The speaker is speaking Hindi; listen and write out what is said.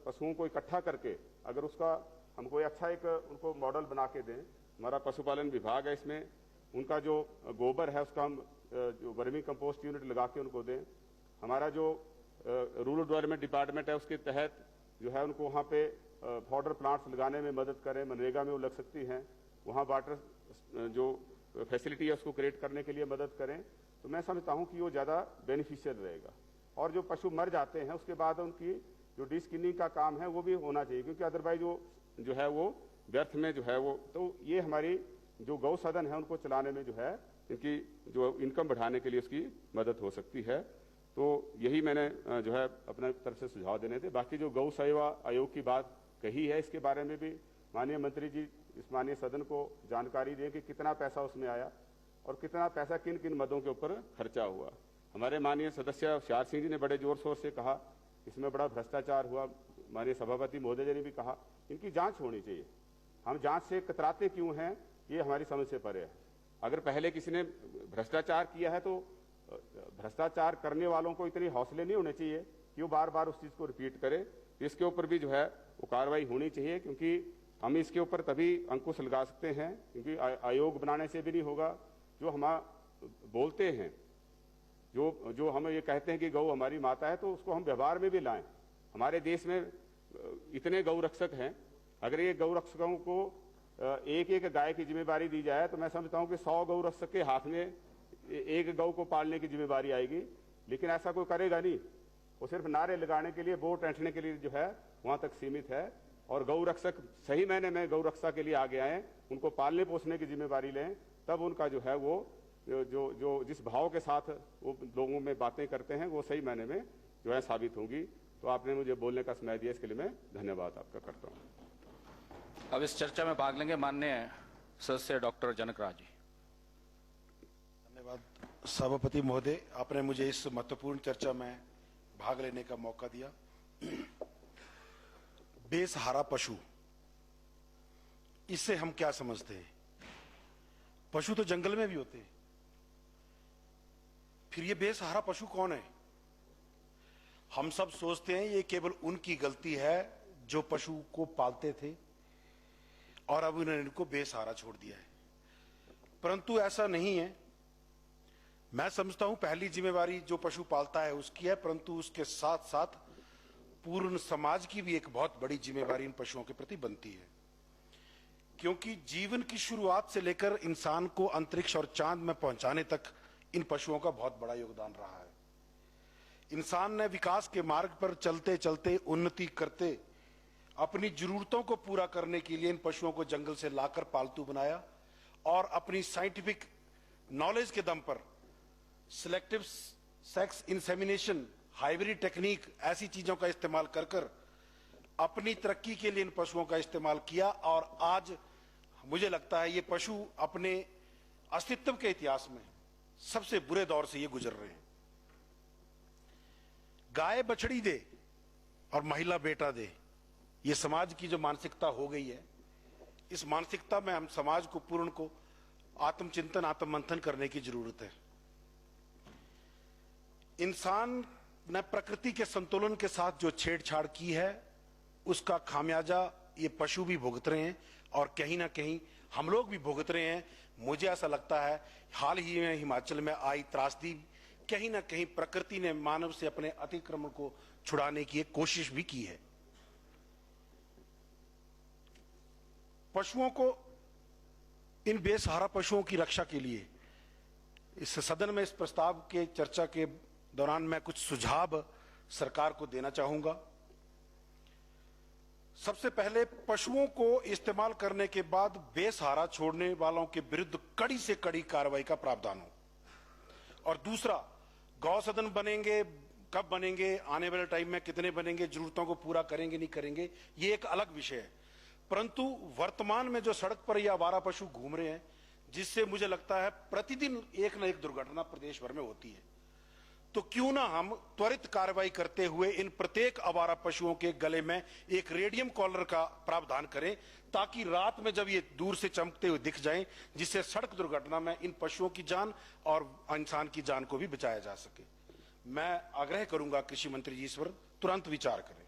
पशुओं को इकट्ठा करके अगर उसका हम कोई अच्छा एक उनको मॉडल बना के दें, हमारा पशुपालन विभाग है, इसमें उनका जो गोबर है उसका हम जो वर्मी कंपोस्ट यूनिट लगा के उनको दें। हमारा जो रूरल डेवलपमेंट डिपार्टमेंट है उसके तहत जो है उनको वहाँ पे फॉडर प्लांट्स लगाने में मदद करें, मनरेगा में वो लग सकती हैं, वहाँ वाटर जो फैसिलिटी है उसको क्रिएट करने के लिए मदद करें। तो मैं समझता हूँ कि वो ज़्यादा बेनिफिशियल रहेगा। और जो पशु मर जाते हैं उसके बाद उनकी जो डिस्किनिंग का काम है वो भी होना चाहिए, क्योंकि अदरवाइज जो है वो व्यर्थ में जो है वो, तो ये हमारी जो गौ सदन है उनको चलाने में जो है इनकी जो इनकम बढ़ाने के लिए उसकी मदद हो सकती है। तो यही मैंने जो है अपने तरफ से सुझाव देने थे। बाकी जो गौ सेवा आयोग की बात कही है इसके बारे में भी माननीय मंत्री जी इस माननीय सदन को जानकारी दें कि कितना पैसा उसमें आया और कितना पैसा किन किन मदों के ऊपर खर्चा हुआ। हमारे माननीय सदस्य होशियार सिंह जी ने बड़े जोर शोर से कहा इसमें बड़ा भ्रष्टाचार हुआ। माननीय सभापति महोदय जी ने भी कहा इनकी जांच होनी चाहिए। हम जांच से कतराते क्यों हैं ये हमारी समझ से परे है। अगर पहले किसी ने भ्रष्टाचार किया है तो भ्रष्टाचार करने वालों को इतनी हौसले नहीं होने चाहिए कि वो बार बार उस चीज को रिपीट करे। इसके ऊपर भी जो है वो कार्रवाई होनी चाहिए, क्योंकि हम इसके ऊपर तभी अंकुश लगा सकते हैं, क्योंकि आयोग बनाने से भी नहीं होगा। जो हम बोलते हैं, जो हम ये कहते हैं कि गौ हमारी माता है, तो उसको हम व्यवहार में भी लाएं। हमारे देश में इतने गौ रक्षक हैं, अगर ये गौ रक्षकों को एक एक गाय की जिम्मेदारी दी जाए तो मैं समझता हूं कि 100 गौ रक्षक के हाथ में एक गौ को पालने की जिम्मेदारी आएगी। लेकिन ऐसा कोई करेगा नहीं, वो सिर्फ नारे लगाने के लिए, वोट ऐंठने के लिए जो है वहां तक सीमित है। और गौ रक्षक सही मायने में गौ रक्षा के लिए आगे आए, उनको पालने पोसने की जिम्मेदारी लें, तब उनका जो है वो जो जिस भाव के साथ वो लोगों में बातें करते हैं वो सही मायने में जो है साबित होंगी। तो आपने मुझे बोलने का समय दिया, इसके लिए मैं धन्यवाद आपका करता हूँ। अब इस चर्चा में भाग लेंगे माननीय सदस्य डॉक्टर जनक राज जी। धन्यवाद सभापति महोदय, आपने मुझे इस महत्वपूर्ण चर्चा में भाग लेने का मौका दिया। बेसहारा पशु, इससे हम क्या समझते हैं? पशु तो जंगल में भी होते हैं, फिर ये बेसहारा पशु कौन है? हम सब सोचते हैं ये केवल उनकी गलती है जो पशु को पालते थे और अब उन्होंने इनको बेसहारा छोड़ दिया है, परंतु ऐसा नहीं है। मैं समझता हूं पहली जिम्मेवारी जो पशु पालता है उसकी है, परंतु उसके साथ साथ पूर्ण समाज की भी एक बहुत बड़ी जिम्मेवारी इन पशुओं के प्रति बनती है, क्योंकि जीवन की शुरुआत से लेकर इंसान को अंतरिक्ष और चांद में पहुंचाने तक इन पशुओं का बहुत बड़ा योगदान रहा है। इंसान ने विकास के मार्ग पर चलते चलते उन्नति करते अपनी जरूरतों को पूरा करने के लिए इन पशुओं को जंगल से लाकर पालतू बनाया और अपनी साइंटिफिक नॉलेज के दम पर selective sex insemination, hybrid technique, ऐसी चीजों का इस्तेमाल कर कर अपनी तरक्की के लिए इन पशुओं का इस्तेमाल किया। और आज मुझे लगता है ये पशु अपने अस्तित्व के इतिहास में सबसे बुरे दौर से ये गुजर रहे हैं। गाय बछड़ी दे और महिला बेटा दे, ये समाज की जो मानसिकता हो गई है, इस मानसिकता में हम समाज को पूर्ण को आत्मचिंतन, आत्ममंथन करने की जरूरत है। इंसान ने प्रकृति के संतुलन के साथ जो छेड़छाड़ की है उसका खामियाजा ये पशु भी भुगत रहे हैं और कहीं ना कहीं हम लोग भी भुगत रहे हैं। मुझे ऐसा लगता है हाल ही में हिमाचल में आई त्रासदी, कहीं ना कहीं प्रकृति ने मानव से अपने अतिक्रमण को छुड़ाने की एक कोशिश भी की है। पशुओं को, इन बेसहारा पशुओं की रक्षा के लिए इस सदन में इस प्रस्ताव के चर्चा के दौरान मैं कुछ सुझाव सरकार को देना चाहूंगा। सबसे पहले पशुओं को इस्तेमाल करने के बाद बेसहारा छोड़ने वालों के विरुद्ध कड़ी से कड़ी कार्रवाई का प्रावधान हो। और दूसरा, गौ सदन बनेंगे, कब बनेंगे, आने वाले टाइम में कितने बनेंगे, जरूरतों को पूरा करेंगे नहीं करेंगे, ये एक अलग विषय है। परंतु वर्तमान में जो सड़क पर ये आवारा पशु घूम रहे हैं, जिससे मुझे लगता है प्रतिदिन एक न एक दुर्घटना प्रदेश भर में होती है, तो क्यों ना हम त्वरित कार्रवाई करते हुए इन प्रत्येक आवारा पशुओं के गले में एक रेडियम कॉलर का प्रावधान करें, ताकि रात में जब ये दूर से चमकते हुए दिख जाएं, जिससे सड़क दुर्घटना में इन पशुओं की जान और इंसान की जान को भी बचाया जा सके। मैं आग्रह करूंगा कृषि मंत्री जी इस पर तुरंत विचार करें।